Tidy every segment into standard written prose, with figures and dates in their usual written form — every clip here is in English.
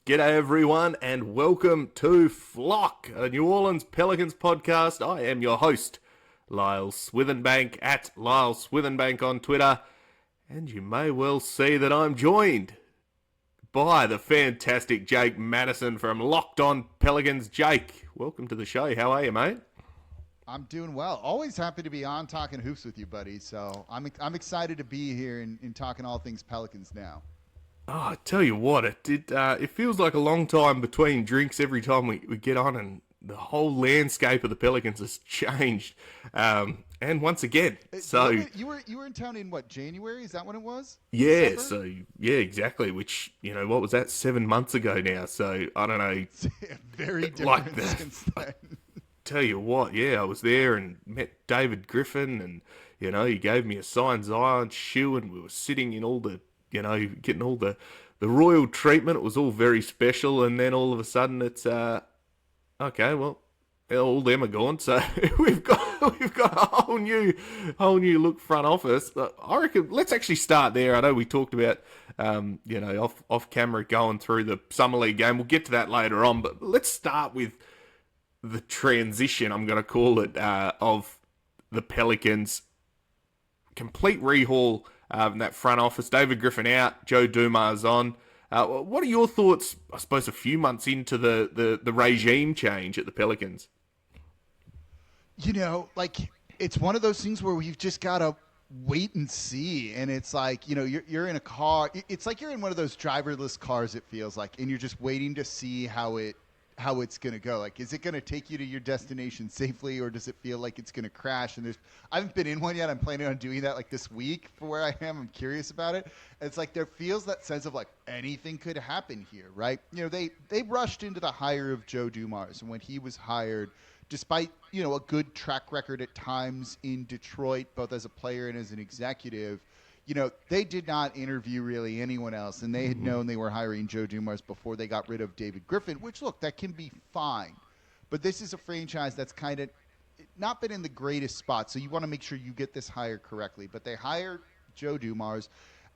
G'day everyone and welcome to Flock, a New Orleans Pelicans podcast. I am your host, Lyle Swithenbank, at Lyle Swithenbank on Twitter. And you may well see that I'm joined by the fantastic Jake Madison from Locked On Pelicans. Jake, welcome to the show. How are you, mate? I'm doing well. Always happy to be on talking hoops with you, buddy. So I'm excited to be here and talking all things Pelicans now. Oh, I tell you what, it feels like a long time between drinks every time we get on, and the whole landscape of the Pelicans has changed. And once again, so you were in town in what, January? Is that when it was? yeah, December? so yeah, exactly. Which, what was that, 7 months ago now? So I don't know. Very different like that. since then. Tell you what, yeah, I was there and met David Griffin, and he gave me a signed Zion shoe, and we were sitting in all the getting all the royal treatment. It was all very special, and then all of a sudden it's okay, well, all them are gone, so we've got a whole new look front office. I reckon let's actually start there. I know we talked about off camera going through the summer league game. We'll get to that later on, but let's start with the transition, I'm going to call it, of the Pelicans. Complete rehaul in that front office. David Griffin out, Joe Dumars on. What are your thoughts, I suppose, a few months into the regime change at the Pelicans? It's one of those things where we've just got to wait and see. And it's like, you're in a car. It's like you're in one of those driverless cars, it feels like, and you're just waiting to see how it's going to go. Like, is it going to take you to your destination safely, or does it feel like it's going to crash? And I haven't been in one yet. I'm planning on doing that like this week for where I am. I'm curious about it. It's like there feels that sense of like anything could happen here, right? They rushed into the hire of Joe Dumars, and when he was hired, despite, a good track record at times in Detroit, both as a player and as an executive, they did not interview really anyone else, and they had known they were hiring Joe Dumars before they got rid of David Griffin, which, look, that can be fine. But this is a franchise that's kind of not been in the greatest spot, so you want to make sure you get this hire correctly. But they hire Joe Dumars,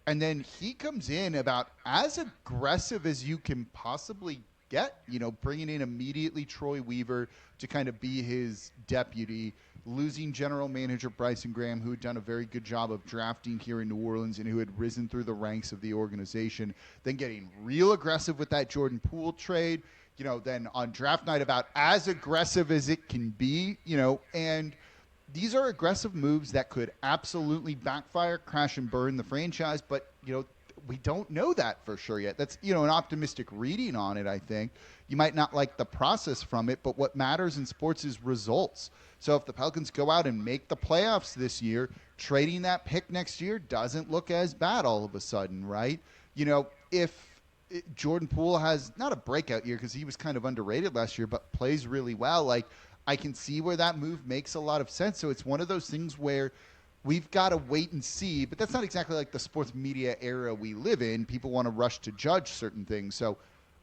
and then he comes in about as aggressive as you can possibly get, bringing in immediately Troy Weaver to kind of be his deputy, losing general manager Bryson Graham, who had done a very good job of drafting here in New Orleans and who had risen through the ranks of the organization, then getting real aggressive with that Jordan Poole trade, then on draft night about as aggressive as it can be, and these are aggressive moves that could absolutely backfire, crash and burn the franchise, but, we don't know that for sure yet. That's, an optimistic reading on it, I think. You might not like the process from it, but what matters in sports is results. So if the Pelicans go out and make the playoffs this year, trading that pick next year doesn't look as bad all of a sudden, right? If Jordan Poole has not a breakout year because he was kind of underrated last year, but plays really well, like I can see where that move makes a lot of sense. So it's one of those things where we've got to wait and see, but that's not exactly like the sports media era we live in. People want to rush to judge certain things. So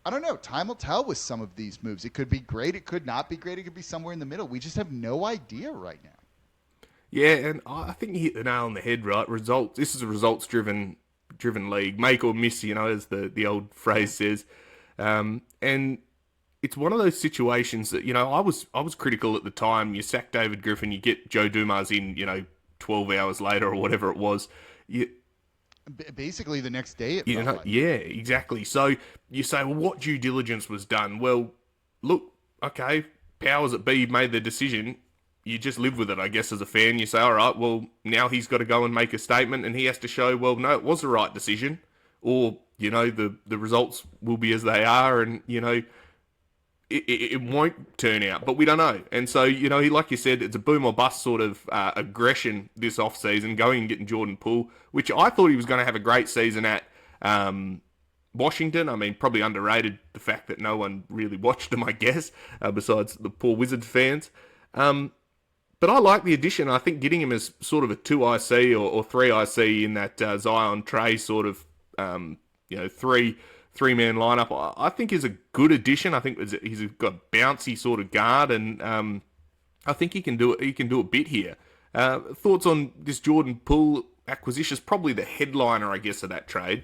I don't know. Time will tell with some of these moves. It could be great. It could not be great. It could be somewhere in the middle. We just have no idea right now. Yeah, and I think you hit the nail on the head, right? Results. This is a results-driven league. Make or miss, as the old phrase says. And it's one of those situations that, I was critical at the time. You sack David Griffin, you get Joe Dumars in, 12 hours later or whatever it was. Basically the next day it felt like. Yeah, exactly. So you say, well, what due diligence was done? Well, look, okay, powers that be made the decision. You just live with it, I guess, as a fan. You say, all right, well, now he's got to go and make a statement, and he has to show, well, no, it was the right decision, or, the results will be as they are, and, it won't turn out, but we don't know. And so, like you said, it's a boom or bust sort of aggression this offseason, going and getting Jordan Poole, which I thought he was going to have a great season at Washington. I mean, probably underrated the fact that no one really watched him, I guess, besides the poor Wizards fans. But I like the addition. I think getting him as sort of a 2IC or 3IC in that Zion Trey sort of, three-man lineup, I think is a good addition. I think he's got a bouncy sort of guard, and I think he can do it. He can do a bit here. Thoughts on this Jordan Poole acquisition? Is probably the headliner, I guess, of that trade.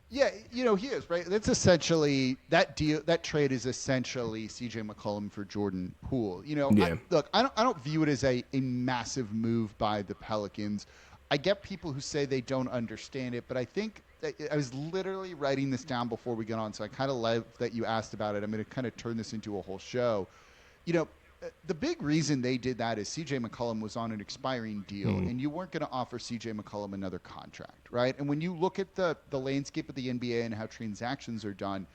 Yeah, he is, right? That's essentially that deal. That trade is essentially CJ McCollum for Jordan Poole. Yeah. I don't view it as a massive move by the Pelicans. I get people who say they don't understand it, but I think I was literally writing this down before we got on, so I kind of love that you asked about it. I'm going to kind of turn this into a whole show. You know, the big reason they did that is CJ McCollum was on an expiring deal, and you weren't going to offer CJ McCollum another contract, right? And when you look at the landscape of the NBA and how transactions are done,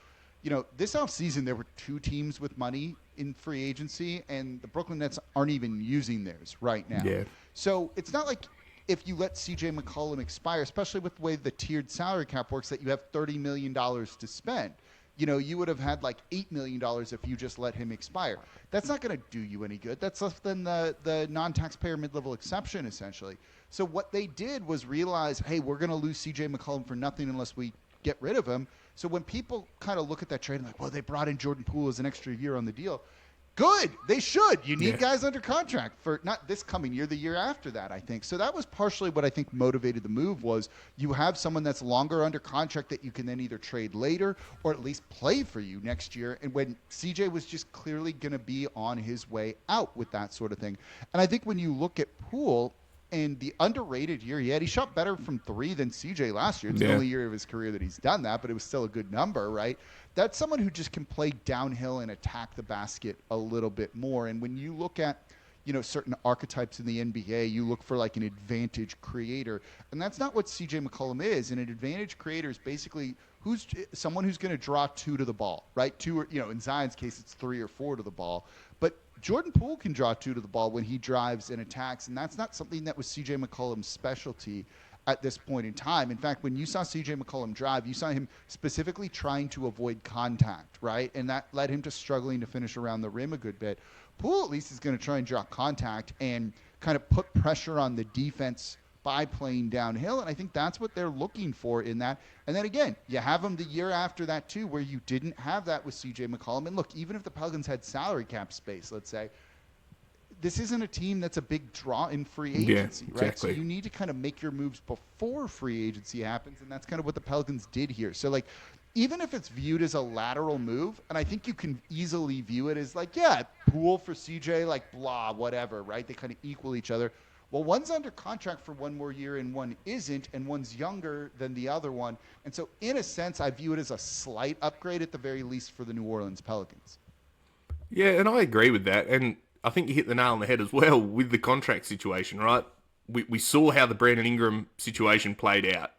this offseason there were two teams with money in free agency, and the Brooklyn Nets aren't even using theirs right now. Yeah. So it's not like if you let CJ McCollum expire, especially with the way the tiered salary cap works, that you have $30 million to spend. You would have had like $8 million if you just let him expire. That's not going to do you any good. That's less than the non-taxpayer mid-level exception, essentially. So what they did was realize, hey, we're going to lose C.J. McCollum for nothing unless we get rid of him. So when people kind of look at that trade and like, well, they brought in Jordan Poole as an extra year on the deal. Good. They should. You need guys under contract for not this coming year, the year after that, I think. So that was partially what I think motivated the move was you have someone that's longer under contract that you can then either trade later or at least play for you next year. And when CJ was just clearly going to be on his way out with that sort of thing. And I think when you look at Poole and the underrated year he had, he shot better from three than CJ last year. It's the only year of his career that he's done that, but it was still a good number, right? That's someone who just can play downhill and attack the basket a little bit more. And when you look at, certain archetypes in the NBA, you look for like an advantage creator. And that's not what CJ McCollum is. And an advantage creator is basically someone who's going to draw two to the ball, right? Two, or, in Zion's case, it's 3 or 4 to the ball. But Jordan Poole can draw two to the ball when he drives and attacks. And that's not something that was CJ McCollum's specialty at this point in time. In fact, when you saw CJ McCollum drive, you saw him specifically trying to avoid contact, right? And that led him to struggling to finish around the rim a good bit. Poole at least is going to try and draw contact and kind of put pressure on the defense by playing downhill. And I think that's what they're looking for in that. And then again, you have him the year after that too, where you didn't have that with CJ McCollum. And look, even if the Pelicans had salary cap space, let's say, this isn't a team that's a big draw in free agency, right? Exactly. So you need to kind of make your moves before free agency happens, and that's kind of what the Pelicans did here. So, like, even if it's viewed as a lateral move, and I think you can easily view it as like, yeah, Poole for CJ, like, blah, whatever, right? They kind of equal each other. Well, one's under contract for one more year and one isn't, and one's younger than the other one. And so, in a sense, I view it as a slight upgrade at the very least for the New Orleans Pelicans. Yeah, and I agree with that. And I think you hit the nail on the head as well with the contract situation, right? We saw how the Brandon Ingram situation played out.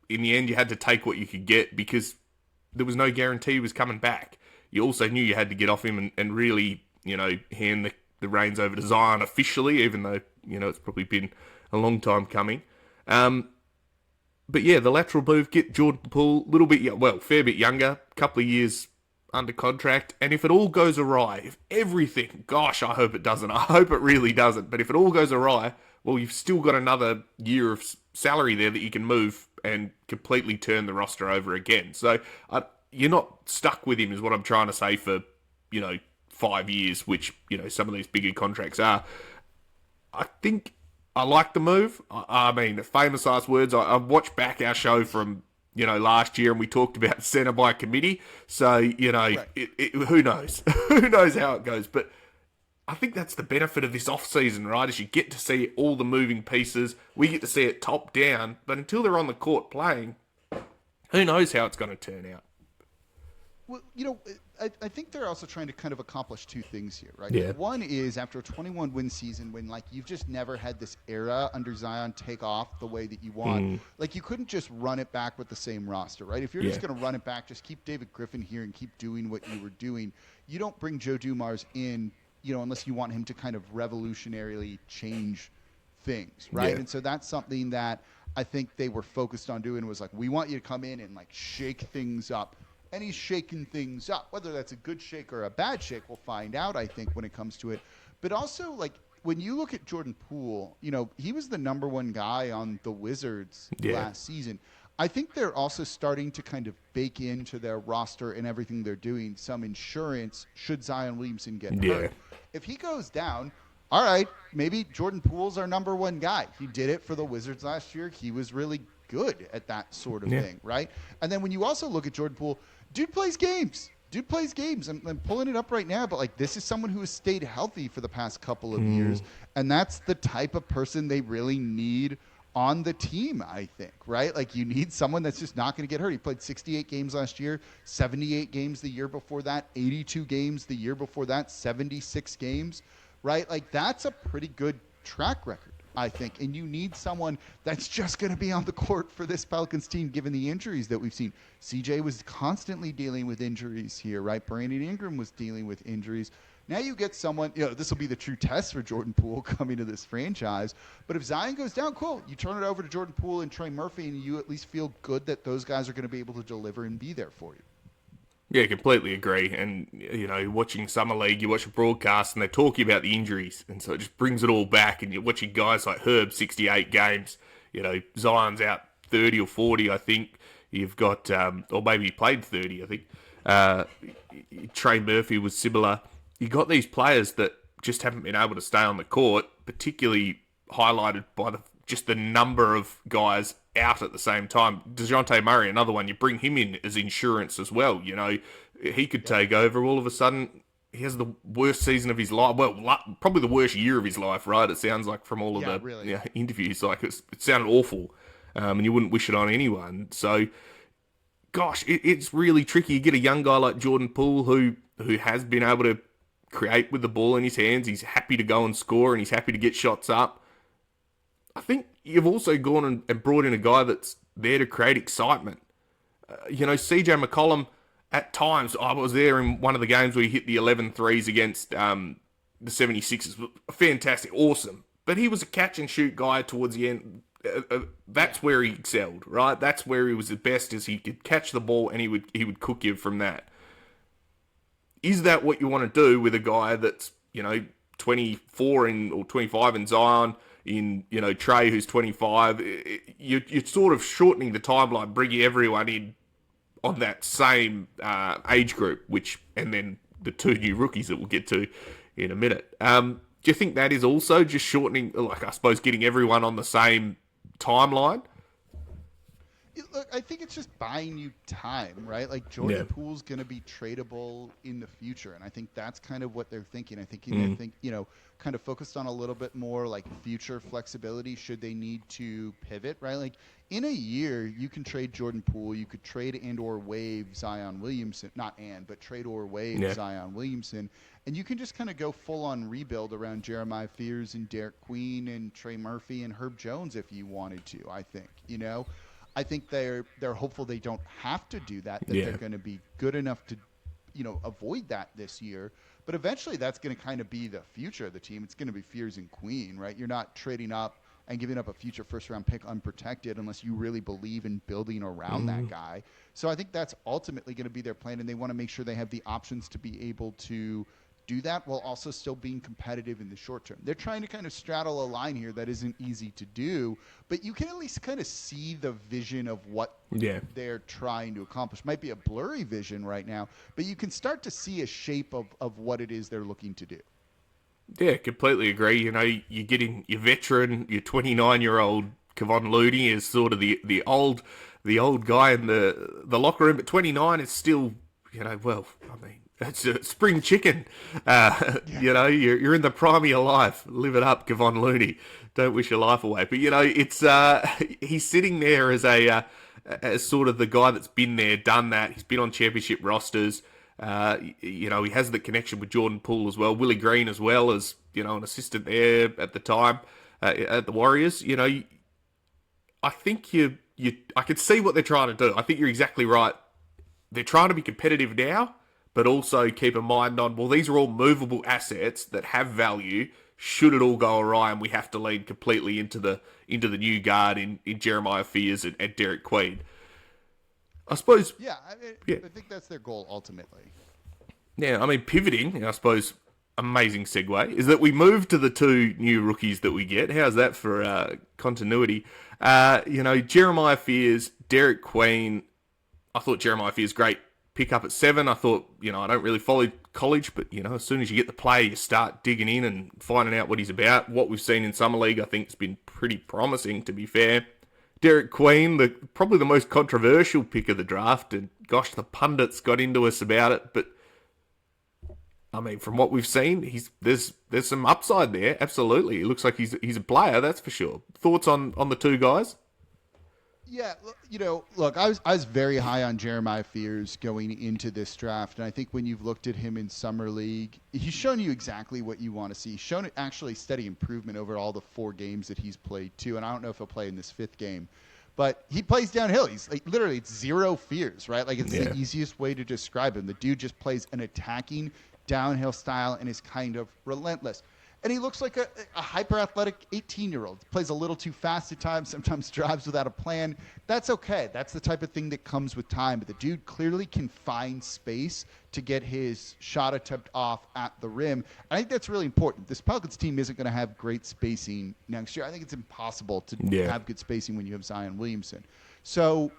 In the end, you had to take what you could get because there was no guarantee he was coming back. You also knew you had to get off him and really, hand the reins over to Zion officially, even though, it's probably been a long time coming. But yeah, the lateral move, get Jordan Poole a little bit, fair bit younger, couple of years under contract, and if it all goes awry, if everything, gosh, I hope it doesn't. I hope it really doesn't. But if it all goes awry, well, you've still got another year of salary there that you can move and completely turn the roster over again. So you're not stuck with him, is what I'm trying to say, for 5 years, which some of these bigger contracts are. I think I like the move. I mean, famous last words. I've watched back our show from last year, and we talked about centre by committee. So, right. Who knows? Who knows how it goes? But I think that's the benefit of this off-season, right? Is you get to see all the moving pieces. We get to see it top down. But until they're on the court playing, who knows how it's going to turn out? Well, I think they're also trying to kind of accomplish two things here, right? Yeah. One is after a 21-win season when, like, you've just never had this era under Zion take off the way that you want. Like, you couldn't just run it back with the same roster, right? If you're just going to run it back, just keep David Griffin here and keep doing what you were doing. You don't bring Joe Dumars in, unless you want him to kind of revolutionarily change things, right? Yeah. And so that's something that I think they were focused on doing was, like, we want you to come in and, like, shake things up. And he's shaking things up. Whether that's a good shake or a bad shake, we'll find out, I think, when it comes to it. But also, like, when you look at Jordan Poole, he was the number one guy on the Wizards last season. I think they're also starting to kind of bake into their roster and everything they're doing some insurance should Zion Williamson get hurt. If he goes down, all right, maybe Jordan Poole's our number one guy. He did it for the Wizards last year. He was really good at that sort of Yeah. thing, right? And then when you also look at Jordan Poole, dude plays games. Dude plays games. I'm pulling it up right now, but like this is someone who has stayed healthy for the past couple of years, and that's the type of person they really need on the team, I think, right? Like you need someone that's just not going to get hurt. He played 68 games last year, 78 games the year before that, 82 games the year before that, 76 games, right? Like that's a pretty good track record, I think. And you need someone that's just going to be on the court for this Pelicans team, given the injuries that we've seen. CJ was constantly dealing with injuries here, right? Brandon Ingram was dealing with injuries. Now you get someone, this will be the true test for Jordan Poole coming to this franchise. But if Zion goes down, cool. You turn it over to Jordan Poole and Trey Murphy, and you at least feel good that those guys are going to be able to deliver and be there for you. Yeah, completely agree. And, watching Summer League, you watch a broadcast and they're talking about the injuries. And so it just brings it all back. And you're watching guys like Herb, 68 games. Zion's out 30 or 40, I think. You've got, or maybe he played 30, I think. Trey Murphy was similar. You got these players that just haven't been able to stay on the court, particularly highlighted by just the number of guys out at the same time. DeJounte Murray, another one, you bring him in as insurance as well. He could take over. All of a sudden, he has the worst season of his life. Well, probably the worst year of his life, right? It sounds like from all of the really. interviews. Like it sounded awful, and you wouldn't wish it on anyone. So, gosh, it's really tricky. You get a young guy like Jordan Poole who has been able to create with the ball in his hands. He's happy to go and score, and he's happy to get shots up. I think you've also gone and brought in a guy that's there to create excitement. CJ McCollum, at times, I was there in one of the games where he hit the 11 threes against the 76ers. Fantastic, awesome. But he was a catch-and-shoot guy towards the end. That's where he excelled, right? That's where he was the best, is he could catch the ball and he would cook you from that. Is that what you want to do with a guy that's, 24 or 25 in Zion, in, Trey who's 25? You're sort of shortening the timeline, bringing everyone in on that same age group, and then the two new rookies that we'll get to in a minute. Do you think that is also just shortening, I suppose, getting everyone on the same timeline? Look, I think it's just buying you time, right? Like Jordan Poole's going to be tradable in the future, and I think that's kind of what they're thinking. I think they're kind of focused on a little bit more like future flexibility should they need to pivot, right? Like in a year, you can trade Jordan Poole, you could trade and or waive Zion Williamson, but trade or waive Zion Williamson, and you can just kind of go full on rebuild around Jeremiah Fears and Derek Queen and Trey Murphy and Herb Jones if you wanted to. I think I think they're hopeful they don't have to do that. They're going to be good enough to, avoid that this year. But eventually, that's going to kind of be the future of the team. It's going to be Fears and Queen, right? You're not trading up and giving up a future first-round pick unprotected unless you really believe in building around that guy. So I think that's ultimately going to be their plan, and they want to make sure they have the options to be able to do that while also still being competitive in the short term. They're trying to kind of straddle a line here that isn't easy to do, but you can at least kind of see the vision of what they're trying to accomplish. Might be a blurry vision right now, but you can start to see a shape of what it is they're looking to do. Yeah, completely agree. You're getting your veteran, your 29-year-old Kevon Looney is sort of the old guy in the locker room, but 29 is still, it's a spring chicken. You're in the prime of your life. Live it up, Kevon Looney. Don't wish your life away. But it's he's sitting there as sort of the guy that's been there, done that. He's been on championship rosters. He has the connection with Jordan Poole as well. Willie Green as well as an assistant there at the time at the Warriors. I think I can see what they're trying to do. I think you're exactly right. They're trying to be competitive now, but also keep a mind on, well, these are all movable assets that have value. Should it all go awry and we have to lean completely into the new guard in Jeremiah Fears and Derek Queen. I suppose... I think that's their goal ultimately. Yeah, pivoting, I suppose, amazing segue, is that we move to the two new rookies that we get. How's that for continuity? Jeremiah Fears, Derek Queen. I thought Jeremiah Fears great pick up at 7. I thought, I don't really follow college, but, as soon as you get the player, you start digging in and finding out what he's about. What we've seen in Summer League, I think, has been pretty promising, to be fair. Derek Queen, probably the most controversial pick of the draft, and gosh, the pundits got into us about it. But I mean, from what we've seen, there's some upside there. Absolutely, it looks like he's a player. That's for sure. Thoughts on the two guys? Yeah, look, I was very high on Jeremiah Fears going into this draft, and I think when you've looked at him in summer league, he's shown you exactly what you want to see. He's shown actually steady improvement over all the 4 games that he's played too, and I don't know if he'll play in this 5th game, but he plays downhill. He's like literally it's zero fears, right? Like it's the easiest way to describe him. The dude just plays an attacking downhill style and is kind of relentless. And he looks like a hyper-athletic 18-year-old. Plays a little too fast at times, sometimes drives without a plan. That's okay. That's the type of thing that comes with time. But the dude clearly can find space to get his shot attempt off at the rim. I think that's really important. This Pelicans team isn't going to have great spacing next year. I think it's impossible to have good spacing when you have Zion Williamson. So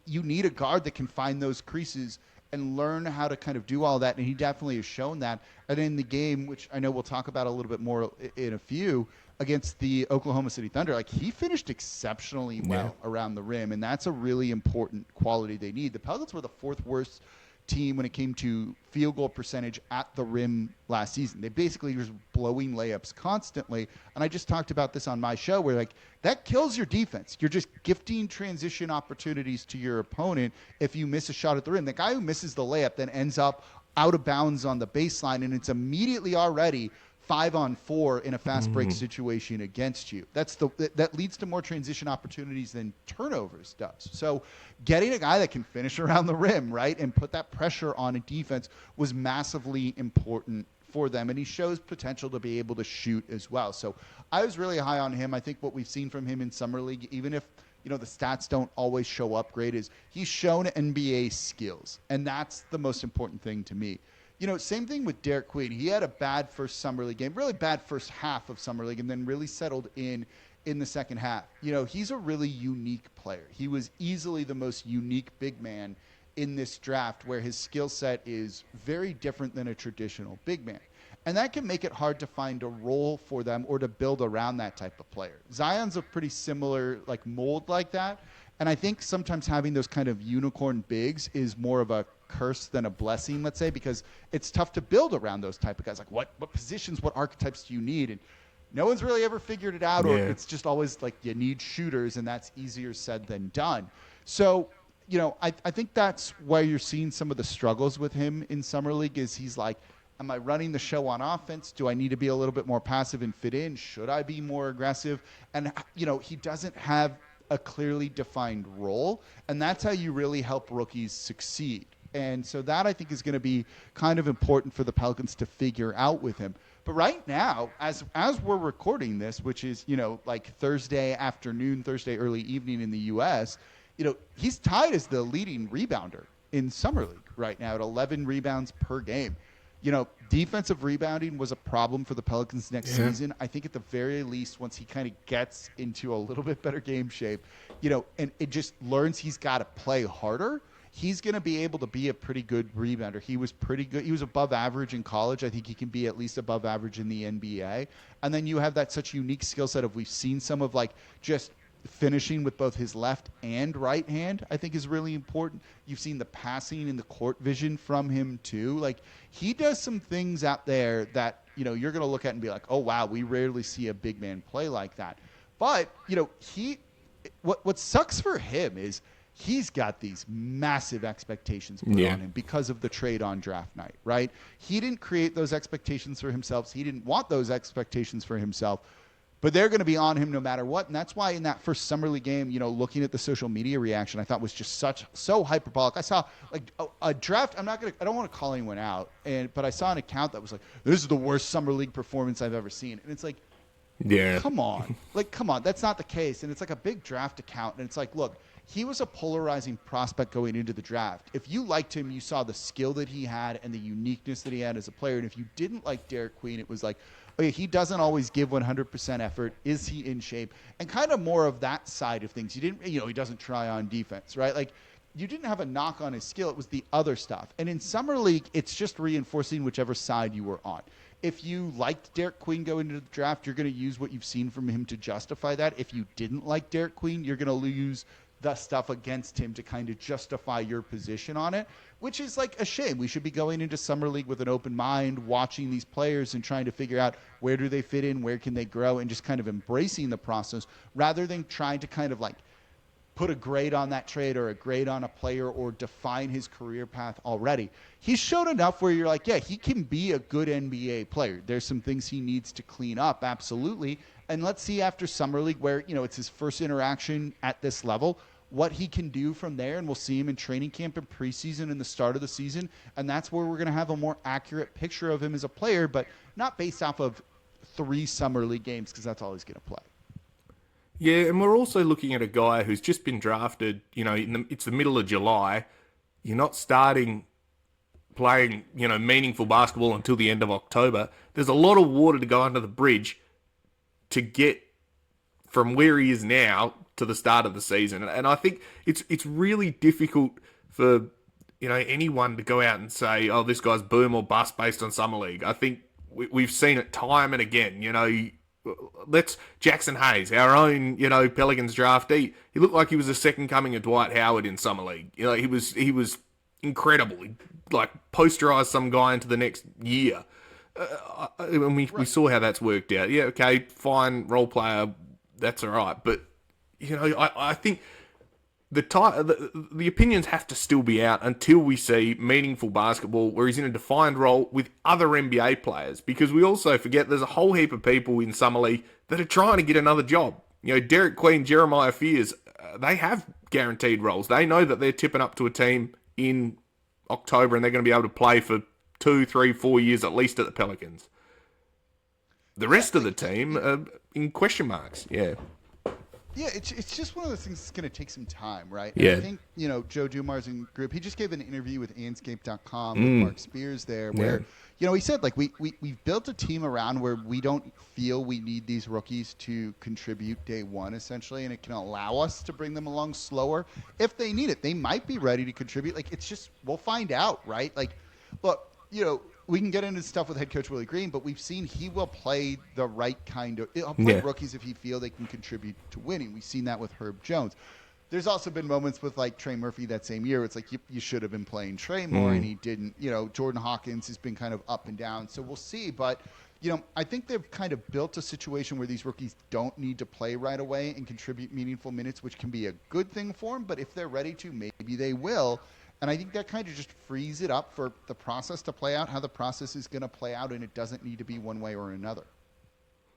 you need a guard that can find those creases and learn how to kind of do all that, and he definitely has shown that. And in the game, which I know we'll talk about a little bit more in a few, against the Oklahoma City Thunder, like he finished exceptionally well around the rim, and that's a really important quality they need. The Pelicans were the 4th worst team when it came to field goal percentage at the rim last season. They basically were blowing layups constantly. And I just talked about this on my show where like that kills your defense. You're just gifting transition opportunities to your opponent if you miss a shot at the rim. The guy who misses the layup then ends up out of bounds on the baseline, and it's immediately already 5-on-4 in a fast break situation against you. That leads to more transition opportunities than turnovers does. So getting a guy that can finish around the rim, right, and put that pressure on a defense was massively important for them, and he shows potential to be able to shoot as well. So I was really high on him. I think what we've seen from him in summer league, even if the stats don't always show up great, is he's shown NBA skills, and that's the most important thing to me. Same thing with Derek Queen. He had a bad first summer league game, really bad first half of summer league, and then really settled in the second half. He's a really unique player. He was easily the most unique big man in this draft, where his skill set is very different than a traditional big man. And that can make it hard to find a role for them or to build around that type of player. Zion's a pretty similar mold like that. And I think sometimes having those kind of unicorn bigs is more of a curse than a blessing, let's say, because it's tough to build around those type of guys. Like what positions, what archetypes do you need? And no one's really ever figured it out, or it's just always like you need shooters, and that's easier said than done. So, I think that's why you're seeing some of the struggles with him in summer league is he's like, am I running the show on offense? Do I need to be a little bit more passive and fit in? Should I be more aggressive? And, he doesn't have a clearly defined role, and that's how you really help rookies succeed. And so that I think is going to be kind of important for the Pelicans to figure out with him. But right now, as we're recording this, which is, Thursday afternoon, Thursday early evening in the U.S., he's tied as the leading rebounder in summer league right now at 11 rebounds per game. Defensive rebounding was a problem for the Pelicans next season. I think at the very least, once he kind of gets into a little bit better game shape, and it just learns he's got to play harder, he's going to be able to be a pretty good rebounder. He was pretty good. He was above average in college. I think he can be at least above average in the NBA. And then you have that such unique skill set of, we've seen some of just finishing with both his left and right hand, I think is really important. You've seen the passing and the court vision from him too. He does some things out there that, you're going to look at and be like, oh wow, we rarely see a big man play like that. But, what sucks for him is he's got these massive expectations put on him because of the trade on draft night, right? He didn't create those expectations for himself. He didn't want those expectations for himself. But they're going to be on him no matter what. And that's why in that first summer league game, looking at the social media reaction, I thought was just so hyperbolic. I saw a draft. I don't want to call anyone out, but I saw an account that was like, this is the worst summer league performance I've ever seen. And it's like, come on. Come on. That's not the case. And it's like a big draft account. And it's like, look, he was a polarizing prospect going into the draft. If you liked him, you saw the skill that he had and the uniqueness that he had as a player. And if you didn't like Derek Queen, it was like, okay, he doesn't always give 100% effort. Is he in shape? And kind of more of that side of things. You didn't, he doesn't try on defense, right? You didn't have a knock on his skill. It was the other stuff. And in summer league, it's just reinforcing whichever side you were on. if you liked Derek Queen going into the draft, you're going to use what you've seen from him to justify that. If you didn't like Derek Queen, you're going to use the stuff against him to kind of justify your position on it, which is like a shame. We should be going into Summer League with an open mind, watching these players and trying to figure out where do they fit in, where can they grow, and just kind of embracing the process rather than trying to kind of like put a grade on that trade or a grade on a player or define his career path already. He's shown enough where you're like, yeah, he can be a good NBA player. There's some things he needs to clean up, absolutely. And let's see after Summer League where, it's his first interaction at this level, what he can do from there, and we'll see him in training camp and preseason and the start of the season, and that's where we're going to have a more accurate picture of him as a player, but not based off of 3 Summer League games because that's all he's going to play. Yeah, and we're also looking at a guy who's just been drafted, it's the middle of July. You're not starting playing, meaningful basketball until the end of October. There's a lot of water to go under the bridge to get from where he is now to the start of the season. And I think it's really difficult for, anyone to go out and say, oh, this guy's boom or bust based on Summer League. I think we've seen it time and again, Let's Jackson Hayes, our own, Pelicans draftee. He looked like he was the second coming of Dwight Howard in Summer League. He was incredible. He posterized some guy into the next year. And we saw how that's worked out. Yeah, okay, fine, role player, that's all right. But I think the opinions have to still be out until we see meaningful basketball where he's in a defined role with other NBA players. Because we also forget there's a whole heap of people in Summer League that are trying to get another job. Derek Queen, Jeremiah Fears, they have guaranteed roles. They know that they're tipping up to a team in October and they're going to be able to play for 2, 3, 4 years at least at the Pelicans. The rest of the team are in question marks. Yeah. Yeah, it's just one of those things that's going to take some time, right? Yeah. And I think, Joe Dumars and group, he just gave an interview with Anscape.com with Mark Spears there where, he said, we've built a team around where we don't feel we need these rookies to contribute day one, essentially, and it can allow us to bring them along slower. If they need it, they might be ready to contribute. It's just, we'll find out, right? Look, we can get into stuff with head coach Willie Green, but we've seen he will play the right kind of – he'll play rookies if he feel they can contribute to winning. We've seen that with Herb Jones. There's also been moments with, Trey Murphy that same year. It's you should have been playing Trey more, and he didn't. Jordan Hawkins has been kind of up and down. So we'll see. But, I think they've kind of built a situation where these rookies don't need to play right away and contribute meaningful minutes, which can be a good thing for them. But if they're ready to, maybe they will. And I think that kind of just frees it up for the process to play out, how the process is going to play out, and it doesn't need to be one way or another.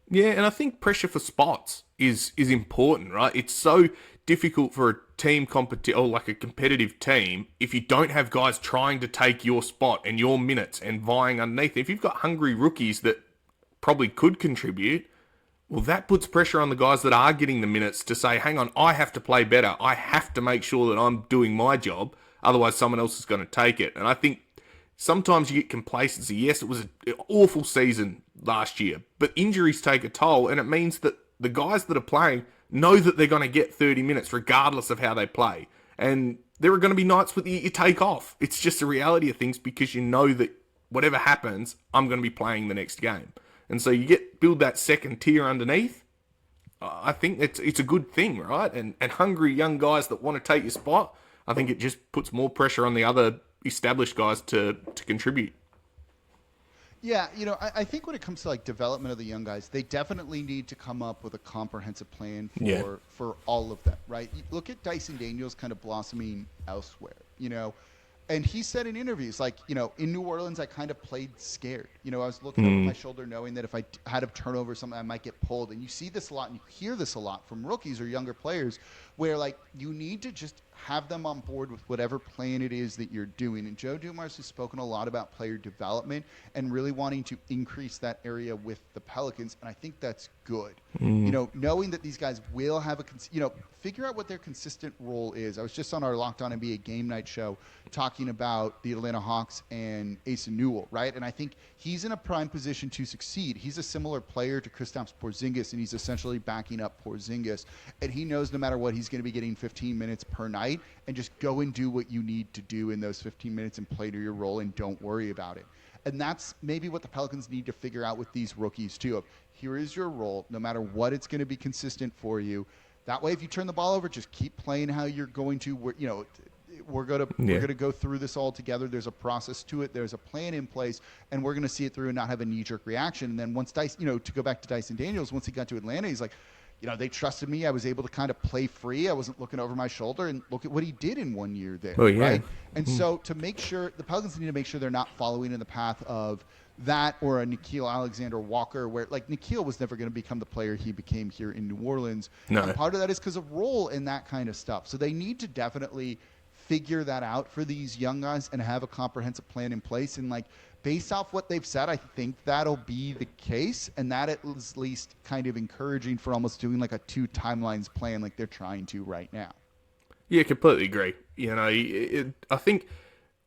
Yeah, and I think pressure for spots is important, right? It's so difficult for a team or a competitive team if you don't have guys trying to take your spot and your minutes and vying underneath. If you've got hungry rookies that probably could contribute, well, that puts pressure on the guys that are getting the minutes to say, hang on, I have to play better. I have to make sure that I'm doing my job. Otherwise, someone else is going to take it. And I think sometimes you get complacency. Yes, it was an awful season last year, but injuries take a toll, and it means that the guys that are playing know that they're going to get 30 minutes regardless of how they play. And there are going to be nights where you take off. It's just the reality of things because you know that whatever happens, I'm going to be playing the next game. And so you build that second tier underneath. I think it's a good thing, right? And hungry young guys that want to take your spot, I think it just puts more pressure on the other established guys to contribute. Yeah, I think when it comes to development of the young guys, they definitely need to come up with a comprehensive plan for all of them, right? You look at Dyson Daniels kind of blossoming elsewhere, and he said in interviews, in New Orleans, I kind of played scared. I was looking over my shoulder knowing that if I had a turnover or something, I might get pulled. And you see this a lot, and you hear this a lot from rookies or younger players where, you need to just have them on board with whatever plan it is that you're doing. And Joe Dumars has spoken a lot about player development and really wanting to increase that area with the Pelicans, and I think that's good. Knowing that these guys will have figure out what their consistent role is. I was just on our Locked On NBA Game Night show talking about the Atlanta Hawks and Asa Newell, right? And I think he's in a prime position to succeed. He's a similar player to Kristaps Porzingis, and he's essentially backing up Porzingis. And he knows no matter what, he's going to be getting 15 minutes per night, and just go and do what you need to do in those 15 minutes and play to your role and don't worry about it. And that's maybe what the Pelicans need to figure out with these rookies too. Of here is your role, no matter what, it's going to be consistent for you. That way, if you turn the ball over, just keep playing how you're going to. We're gonna go through this all together. There's a process to it. There's a plan in place, and we're gonna see it through and not have a knee-jerk reaction. And then once to go back to Dyson Daniels, once he got to Atlanta, he's like, they trusted me. I was able to kind of play free. I wasn't looking over my shoulder, and look at what he did in 1 year there. Oh, yeah. Right? And so to make sure the Pelicans need to make sure they're not following in the path of that or a Nickeil Alexander-Walker, where like Nickeil was never going to become the player he became here in New Orleans. No. And part of that is because of role and that kind of stuff. So they need to definitely figure that out for these young guys and have a comprehensive plan in place. And like based off what they've said, I think that'll be the case, and that is at least kind of encouraging for almost doing like a 2 timelines plan like they're trying to right now. Yeah, completely agree. I think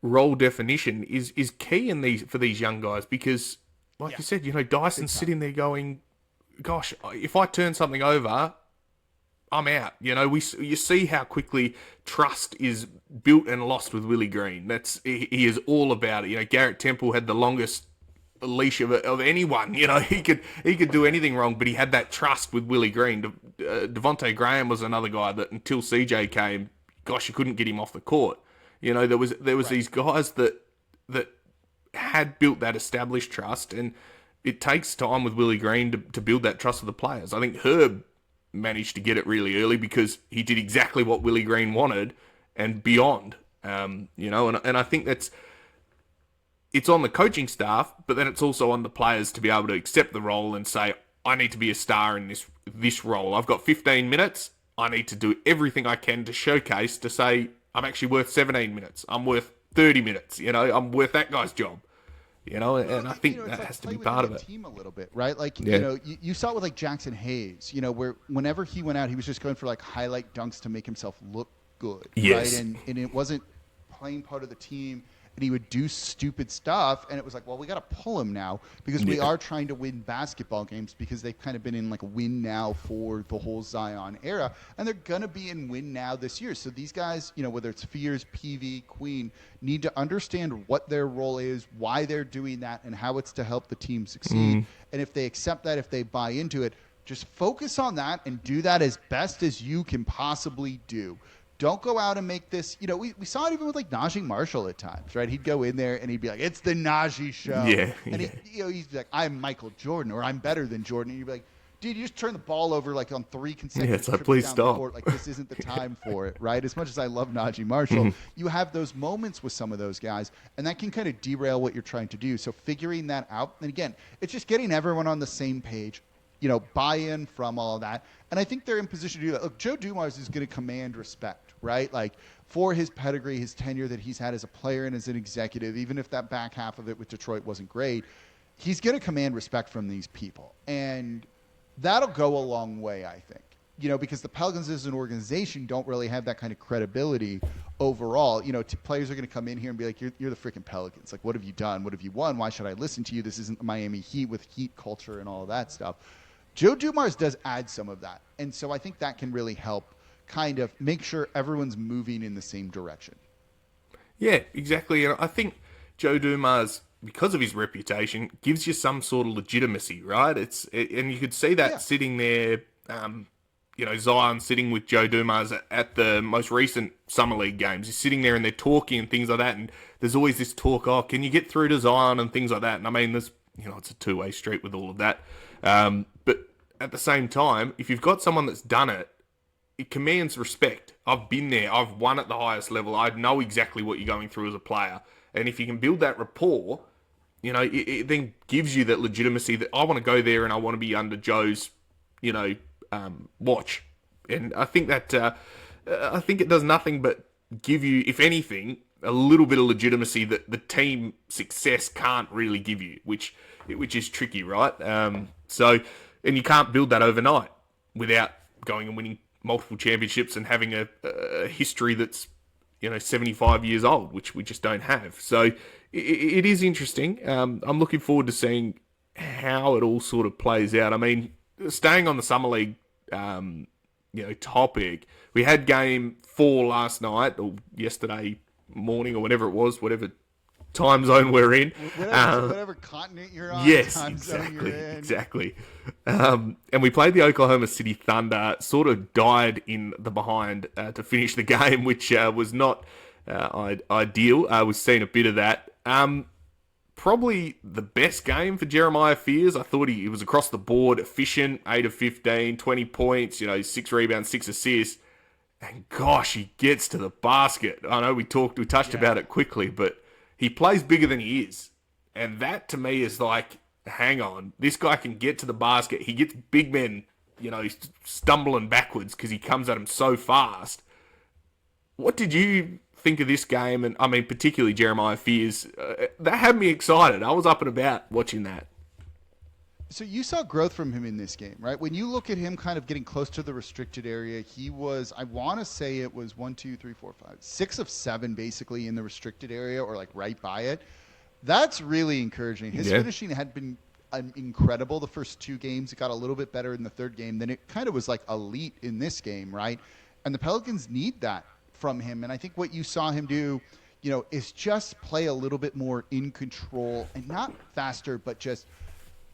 role definition is key for these young guys because, like you said, Dyson's sitting there going, "Gosh, if I turn something over, I'm out." You see how quickly trust is built and lost with Willie Green. He is all about it. Garrett Temple had the longest leash of anyone. He could do anything wrong, but he had that trust with Willie Green. Devontae Graham was another guy that until CJ came, gosh, you couldn't get him off the court. There was right. These guys that had built that established trust, and it takes time with Willie Green to build that trust with the players. I think Herb managed to get it really early because he did exactly what Willie Green wanted and beyond. And I think it's on the coaching staff, but then it's also on the players to be able to accept the role and say, I need to be a star in this role. I've got 15 minutes. I need to do everything I can to showcase, to say, I'm actually worth 17 minutes. I'm worth 30 minutes. I'm worth that guy's job. And I think that has to be part of it. Team a little bit, right? Like, you saw it with like Jackson Hayes, where whenever he went out, he was just going for like highlight dunks to make himself look good, yes. Right? And it wasn't playing part of the team, and he would do stupid stuff, and it was like, well, we got to pull him now because we are trying to win basketball games because they've kind of been in like a win now for the whole Zion era, and they're going to be in win now this year. So these guys, whether it's Fears, PV, Queen, need to understand what their role is, why they're doing that, and how it's to help the team succeed. And if they accept that, if they buy into it, just focus on that and do that as best as you can possibly do. Don't go out and make this, we saw it even with like Najee Marshall at times, right? He'd go in there and he'd be like, it's the Najee show. Yeah. And he'd be like, I'm Michael Jordan, or I'm better than Jordan. And you'd be like, dude, you just turn the ball over like on 3 consecutive it's like, trips please down stop. the court. Like, this isn't the time for it, right? As much as I love Najee Marshall, you have those moments with some of those guys, and that can kind of derail what you're trying to do. So figuring that out, and again, it's just getting everyone on the same page, buy-in from all of that. And I think they're in position to do that. Look, Joe Dumars is going to command respect, right? Like, for his pedigree, his tenure that he's had as a player and as an executive, even if that back half of it with Detroit wasn't great, he's going to command respect from these people. And that'll go a long way, I think. Because the Pelicans as an organization don't really have that kind of credibility overall. Players are going to come in here and be like, you're the freaking Pelicans. Like, what have you done? What have you won? Why should I listen to you? This isn't the Miami Heat with Heat culture and all of that stuff. Joe Dumars does add some of that. And so I think that can really help kind of make sure everyone's moving in the same direction. Yeah, exactly. And I think Joe Dumars, because of his reputation, gives you some sort of legitimacy, right? And you could see that sitting there, Zion sitting with Joe Dumars at the most recent Summer League games. He's sitting there and they're talking and things like that. And there's always this talk, can you get through to Zion and things like that? And I mean, there's, it's a two-way street with all of that. But at the same time, if you've got someone that's done it, it commands respect. I've been there. I've won at the highest level. I know exactly what you're going through as a player. And if you can build that rapport, it then gives you that legitimacy that I want to go there and I want to be under Joe's, watch. And I think that, I think it does nothing but give you, if anything, a little bit of legitimacy that the team success can't really give you, which is tricky, right? And you can't build that overnight without going and winning multiple championships and having a history that's 75 years old, which we just don't have. So it is interesting. I'm looking forward to seeing how it all sort of plays out. I mean, staying on the Summer League topic, we had game 4 last night or yesterday morning or whatever it was, whatever time zone we're in. Whatever continent you're on, Yes, time zone you're in. exactly. And we played the Oklahoma City Thunder, sort of died in the behind to finish the game, which was not ideal. We've seen a bit of that. Probably the best game for Jeremiah Fears. I thought he was across the board, efficient, 8 of 15, 20 points, 6 rebounds, 6 assists. And gosh, he gets to the basket. I know we touched about it quickly, but he plays bigger than he is. And that to me is like, hang on, this guy can get to the basket. He gets big men, stumbling backwards because he comes at him so fast. What did you think of this game? And I mean, particularly Jeremiah Fears. That had me excited. I was up and about watching that. So you saw growth from him in this game, right? When you look at him kind of getting close to the restricted area, he was, I want to say it was 6 of 7 basically in the restricted area or like right by it. That's really encouraging. His finishing had been incredible the first 2 games. It got a little bit better in the third game. Then it kind of was like elite in this game, right? And the Pelicans need that from him. And I think what you saw him do, is just play a little bit more in control and not faster, but just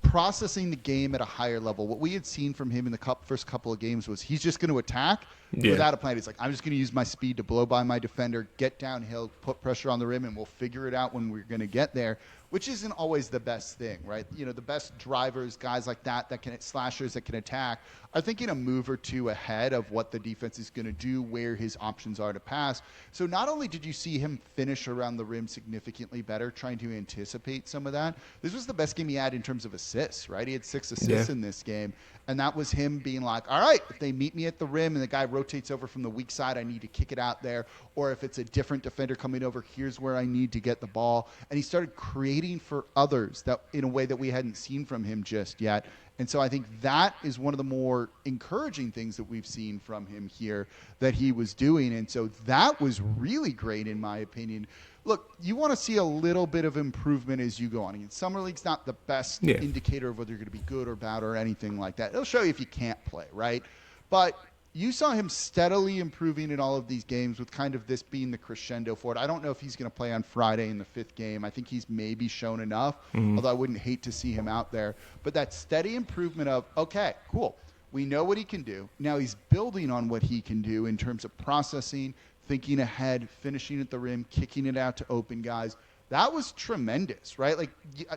processing the game at a higher level. What we had seen from him in the first couple of games was he's just going to attack without a plan. He's like, I'm just going to use my speed to blow by my defender, get downhill, put pressure on the rim, and we'll figure it out when we're going to get there, which isn't always the best thing, right? The best drivers, guys like that can slashers that can attack, are thinking a move or two ahead of what the defense is going to do, where his options are to pass. So not only did you see him finish around the rim significantly better, trying to anticipate some of that, this was the best game he had in terms of assists, right? He had 6 assists in this game. And that was him being like, all right, if they meet me at the rim and the guy rotates over from the weak side, I need to kick it out there. Or if it's a different defender coming over, here's where I need to get the ball. And he started creating for others that in a way that we hadn't seen from him just yet. And so I think that is one of the more encouraging things that we've seen from him here that he was doing. And so that was really great in my opinion. Look, you want to see a little bit of improvement as you go on. Again, Summer League's not the best indicator of whether you're going to be good or bad or anything like that. It'll show you if you can't play, right? But you saw him steadily improving in all of these games with kind of this being the crescendo for it. I don't know if he's going to play on Friday in the 5th game. I think he's maybe shown enough, although I wouldn't hate to see him out there. But that steady improvement of, okay, cool. We know what he can do. Now he's building on what he can do in terms of processing, thinking ahead, finishing at the rim, kicking it out to open guys. That was tremendous, right? Like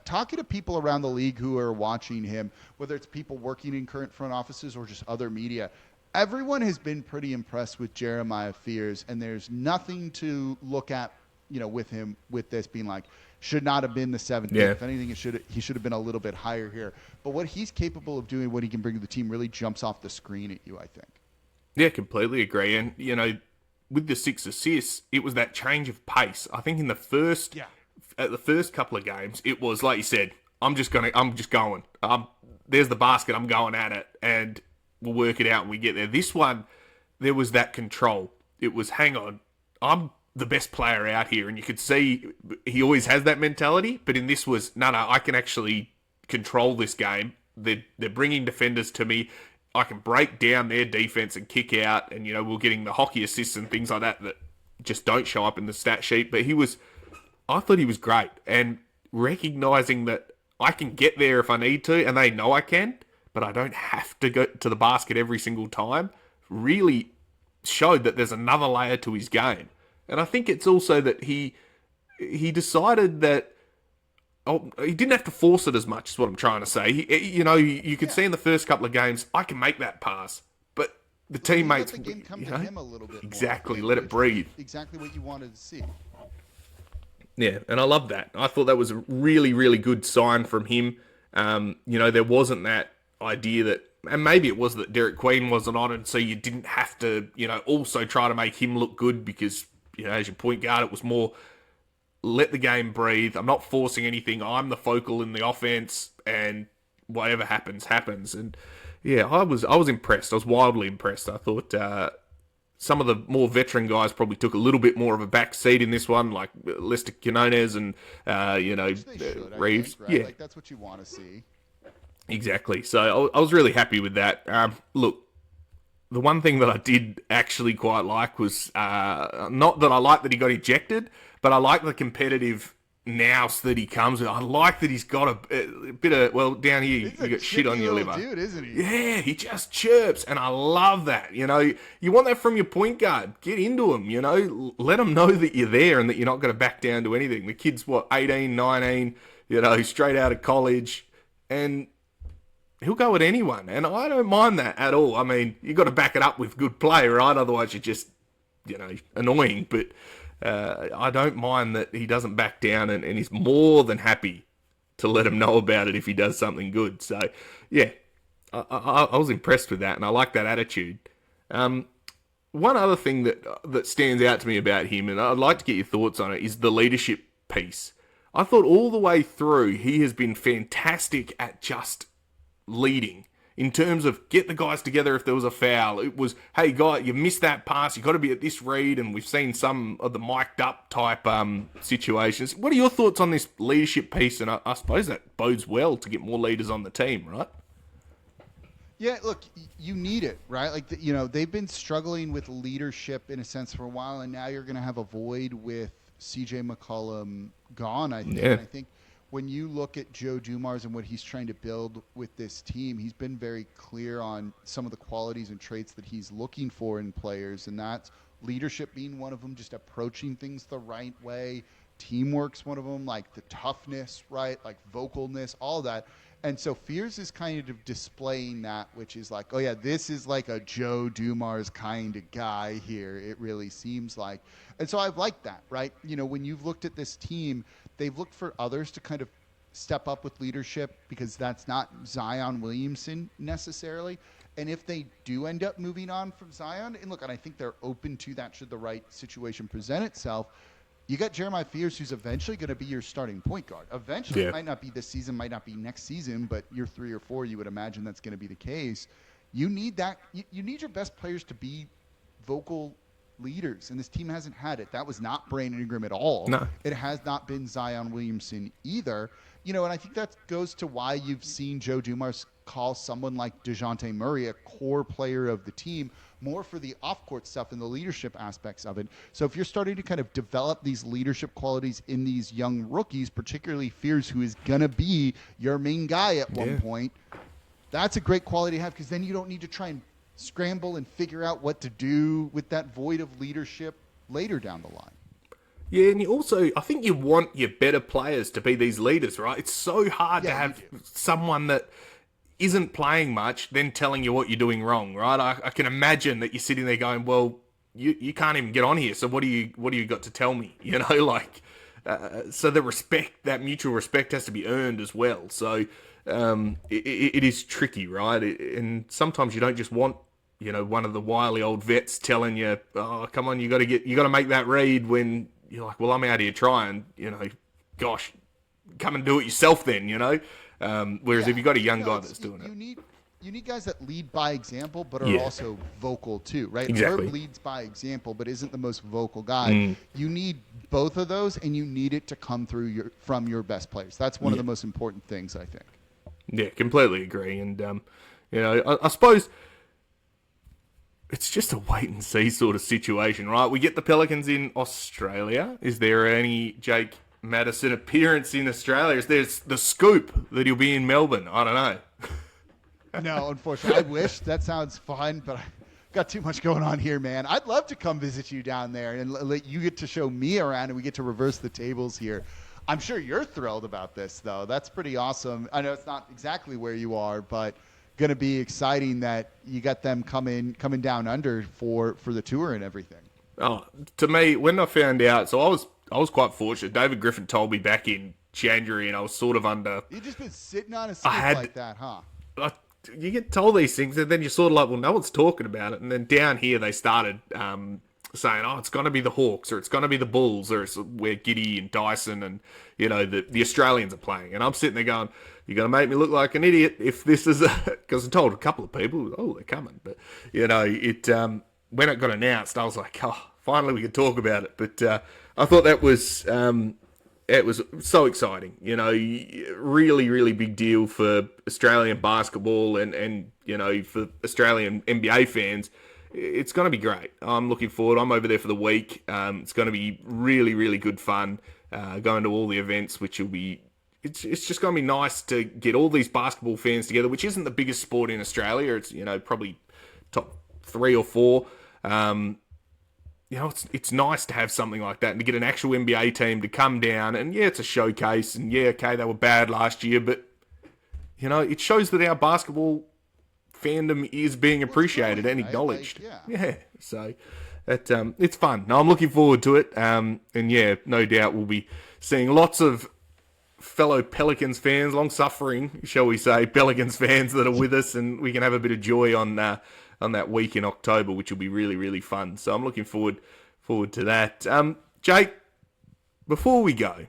talking to people around the league who are watching him, whether it's people working in current front offices or just other media, everyone has been pretty impressed with Jeremiah Fears, and there's nothing to look at, with him with this being like, should not have been the 7th. Yeah. If anything, he should have been a little bit higher here. But what he's capable of doing, what he can bring to the team, really jumps off the screen at you, I think. Yeah, completely agree. And, with the 6 assists, it was that change of pace. I think in the first couple of games, it was like you said, I'm just going. There's the basket, I'm going at it, and we'll work it out when we get there. This one, there was that control. It was, hang on, I'm the best player out here, and you could see he always has that mentality. But in this was, no, I can actually control this game. They're bringing defenders to me. I can break down their defense and kick out, and we're getting the hockey assists and things like that just don't show up in the stat sheet. But I thought he was great, and recognizing that I can get there if I need to, and they know I can, but I don't have to go to the basket every single time, really showed that there's another layer to his game. And I think it's also that he decided that he didn't have to force it as much, is what I'm trying to say. You could see in the first couple of games, I can make that pass, but the teammates... Let the game come to him a little bit exactly, more. let it breathe. Exactly what you wanted to see. Yeah, and I love that. I thought that was a really, really good sign from him. There wasn't that idea that, and maybe it was that Derek Queen wasn't on, and so you didn't have to, also try to make him look good because, as your point guard, it was more... let the game breathe. I'm not forcing anything. I'm the focal in the offense, and whatever happens, happens. And yeah, I was impressed. I was wildly impressed. I thought some of the more veteran guys probably took a little bit more of a back seat in this one, like Lester Quinones and Reeves. Think, right? Yeah, like that's what you want to see. Exactly. So I was really happy with that. Look, the one thing that I did actually quite like was not that I liked that he got ejected, but I like the competitive nous that he comes with. I like that he's got a bit of, well, down here He's you a got shit chippy on your little liver. dude, isn't he? Yeah, he just chirps, and I love that. You want that from your point guard. Get into him, let him know that you're there and that you're not going to back down to anything. The kid's, 18, 19, straight out of college, and he'll go at anyone, and I don't mind that at all. I mean, you got to back it up with good play, right? Otherwise, you're just, annoying. But I don't mind that he doesn't back down, and he's more than happy to let him know about it if he does something good. So, yeah, I was impressed with that, and I like that attitude. One other thing that stands out to me about him, and I'd like to get your thoughts on it, is the leadership piece. I thought all the way through he has been fantastic at just leading in terms of get the guys together if there was a foul. It was, hey, guy, you missed that pass. You got to be at this read, and we've seen some of the mic'd up type situations. What are your thoughts on this leadership piece? And I suppose that bodes well to get more leaders on the team, right? Yeah, look, you need it, right? Like, they've been struggling with leadership in a sense for a while, and now you're going to have a void with CJ McCollum gone, I think. Yeah. And I think when you look at Joe Dumars and what he's trying to build with this team, he's been very clear on some of the qualities and traits that he's looking for in players, and that's leadership being one of them, just approaching things the right way. Teamwork's one of them, like the toughness, right? Like vocalness, all that. And so Fears is kind of displaying that, which is like, oh, yeah, this is like a Joe Dumars kind of guy here, it really seems like. And so I've liked that, right? When you've looked at this team, they've looked for others to kind of step up with leadership because that's not Zion Williamson necessarily. And if they do end up moving on from Zion, and look, and I think they're open to that should the right situation present itself, you got Jeremiah Fears, who's eventually going to be your starting point guard. Eventually, It might not be this season, might not be next season, but year 3 or 4, you would imagine that's going to be the case. You need that. You need your best players to be vocal leaders, and this team hasn't had it. That was not Brandon Ingram at all. No. It has not been Zion Williamson either. And I think that goes to why you've seen Joe Dumars call someone like DeJounte Murray a core player of the team, more for the off-court stuff and the leadership aspects of it. So if you're starting to kind of develop these leadership qualities in these young rookies, particularly Fears, who is going to be your main guy at one point, that's a great quality to have because then you don't need to try and scramble and figure out what to do with that void of leadership later down the line. Yeah, and I think you want your better players to be these leaders, right? It's so hard to have someone that isn't playing much then telling you what you're doing wrong, right? I can imagine that you're sitting there going, well, you can't even get on here, so what do you got to tell me? So the respect, that mutual respect has to be earned as well. So it is tricky, right? And sometimes you don't just want one of the wily old vets telling you, oh, come on, you got to make that read when you're like, well, I'm out here trying, gosh, come and do it yourself then, whereas if you've got a young guy that's doing it. You need guys that lead by example, but are also vocal too, right? Exactly. Herb leads by example, but isn't the most vocal guy. You need both of those, and you need it to come through from your best players. That's one of the most important things, I think. Yeah, completely agree. And, I suppose it's just a wait and see sort of situation, right? We get the Pelicans in Australia. Is there any Jake Madison appearance in Australia? Is there the scoop that he'll be in Melbourne? I don't know. No, unfortunately. I wish. That sounds fun, but I've got too much going on here, man. I'd love to come visit you down there and let you get to show me around and we get to reverse the tables here. I'm sure you're thrilled about this, though. That's pretty awesome. I know it's not exactly where you are, but going to be exciting that you got them coming down under for the tour and everything. Oh, to me, when I found out, so I was quite fortunate. David Griffin told me back in January, and I was sort of under. You've just been sitting on a scoop like that, huh? You get told these things, and then you're sort of like, well, no one's talking about it. And then down here, they started saying, oh, it's going to be the Hawks, or it's going to be the Bulls, or it's where Giddy and Dyson and, the Australians are playing. And I'm sitting there going, you're going to make me look like an idiot if this is because I told a couple of people, oh, they're coming. But, when it got announced, I was like, oh, finally we could talk about it. But I thought that was it was so exciting. Really, really big deal for Australian basketball and for Australian NBA fans. It's going to be great. I'm looking forward. I'm over there for the week. It's going to be really, really good fun. going to all the events, which will be. It's just going to be nice to get all these basketball fans together, which isn't the biggest sport in Australia. It's probably top 3 or 4. It's nice to have something like that and to get an actual NBA team to come down. And yeah, it's a showcase. And yeah, okay, they were bad last year, but it shows that our basketball fandom is being appreciated and acknowledged. Like, yeah. So it's fun. No, I'm looking forward to it. And yeah, no doubt we'll be seeing lots of fellow Pelicans fans, long-suffering, shall we say, Pelicans fans that are with us, and we can have a bit of joy on that week in October, which will be really, really fun. So I'm looking forward to that. Jake, before we go,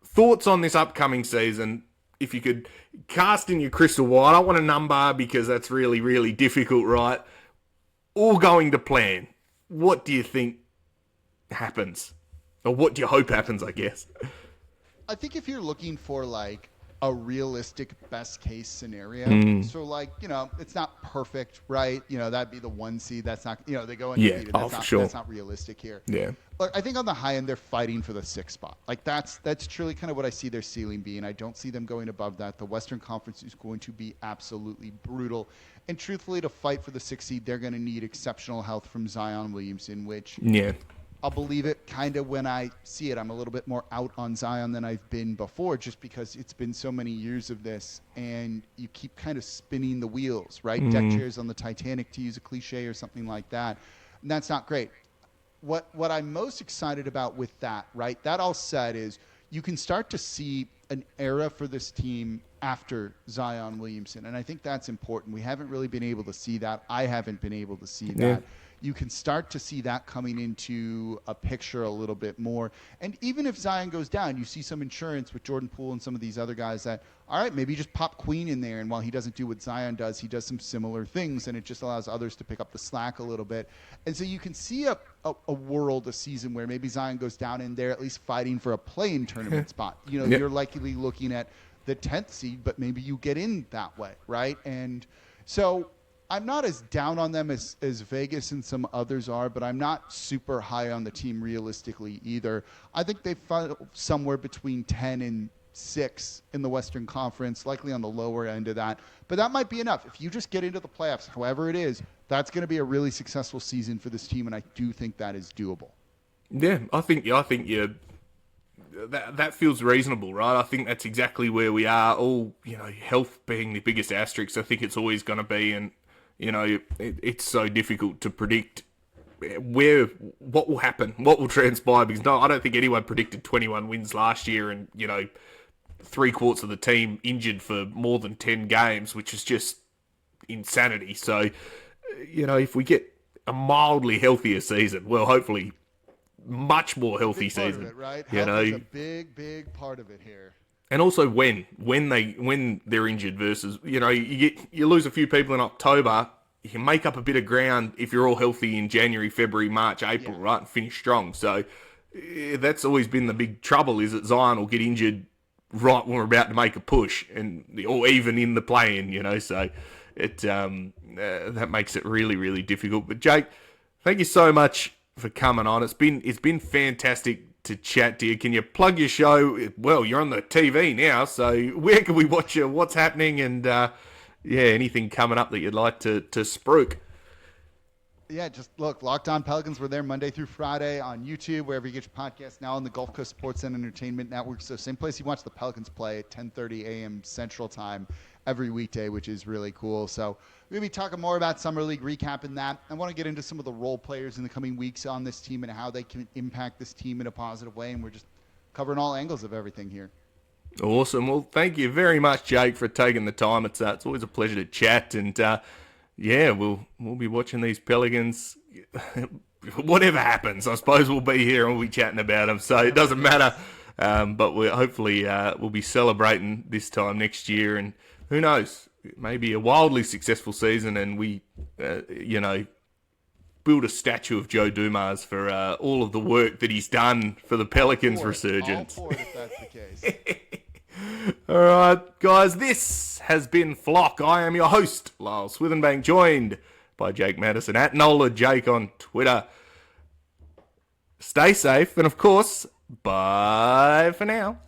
thoughts on this upcoming season? If you could cast in your crystal ball, I don't want a number because that's really, really difficult, right? All going to plan. What do you think happens? Or what do you hope happens, I guess? I think if you're looking for like a realistic best case scenario, so like, it's not perfect, right? That'd be the 1 seed. That's not, they go undefeated. That's not realistic here. Yeah. Look, I think on the high end, they're fighting for the 6th spot. Like that's truly kind of what I see their ceiling being. I don't see them going above that. The Western Conference is going to be absolutely brutal. And truthfully, to fight for the 6th seed, they're going to need exceptional health from Zion Williamson, which I'll believe it kind of when I see it. I'm a little bit more out on Zion than I've been before just because it's been so many years of this and you keep kind of spinning the wheels, right? Deck chairs on the Titanic, to use a cliche or something like that. And that's not great. What I'm most excited about with that, right? That all said is you can start to see an era for this team after Zion Williamson. And I think that's important. We haven't really been able to see that. I haven't been able to see that. You can start to see that coming into a picture a little bit more. And even if Zion goes down, you see some insurance with Jordan Poole and some of these other guys that, all right, maybe just pop Queen in there. And while he doesn't do what Zion does, he does some similar things. And it just allows others to pick up the slack a little bit. And so you can see a season where maybe Zion goes down and they're at least fighting for a play-in tournament spot. You're likely looking at the 10th seed, but maybe you get in that way, right? And so I'm not as down on them as Vegas and some others are, but I'm not super high on the team realistically either. I think they fall somewhere between 10 and 6 in the Western Conference, likely on the lower end of that. But that might be enough. If you just get into the playoffs, however it is, that's going to be a really successful season for this team, and I do think that is doable. Yeah, I think that feels reasonable, right? I think that's exactly where we are. All health being the biggest asterisk. I think it's always going to be, and it's so difficult to predict what will happen, what will transpire, because I don't think anyone predicted 21 wins last year and, 3/4 of the team injured for more than 10 games, which is just insanity. So, if we get a mildly healthier season, well, hopefully much more healthy season. It, right? Health is a big part of it here. And also when they're injured versus, you lose a few people in October, you can make up a bit of ground if you're all healthy in January, February, March, April, right, and finish strong. So that's always been the big trouble, is that Zion will get injured right when we're about to make a push, or even in the play-in, so that makes it really, really difficult. But Jake, thank you so much for coming on. It's been fantastic to chat to you. Can you plug your show? Well, you're on the TV now, so where can we watch you? What's happening? And anything coming up that you'd like to spruik? Yeah, just look, Locked On Pelicans. We're there Monday through Friday on YouTube, wherever you get your podcasts, now on the Gulf Coast Sports and Entertainment Network. So same place you watch the Pelicans play at 10:30 a.m. Central Time every weekday, which is really cool. So we're going to be talking more about Summer League, recapping that. I want to get into some of the role players in the coming weeks on this team and how they can impact this team in a positive way. And we're just covering all angles of everything here. Awesome. Well, thank you very much, Jake, for taking the time. It's always a pleasure to chat. And, we'll be watching these Pelicans. Whatever happens, I suppose we'll be here and we'll be chatting about them. So it doesn't matter. But we'll be celebrating this time next year. And who knows, maybe a wildly successful season, and we, build a statue of Joe Dumas for all of the work that he's done for the Pelicans resurgence. All for it, if that's the case. All right, guys, this has been Flock. I am your host, Lyle Swithenbank, joined by Jake Madison at NOLA Jake on Twitter. Stay safe, and of course, Bye for now.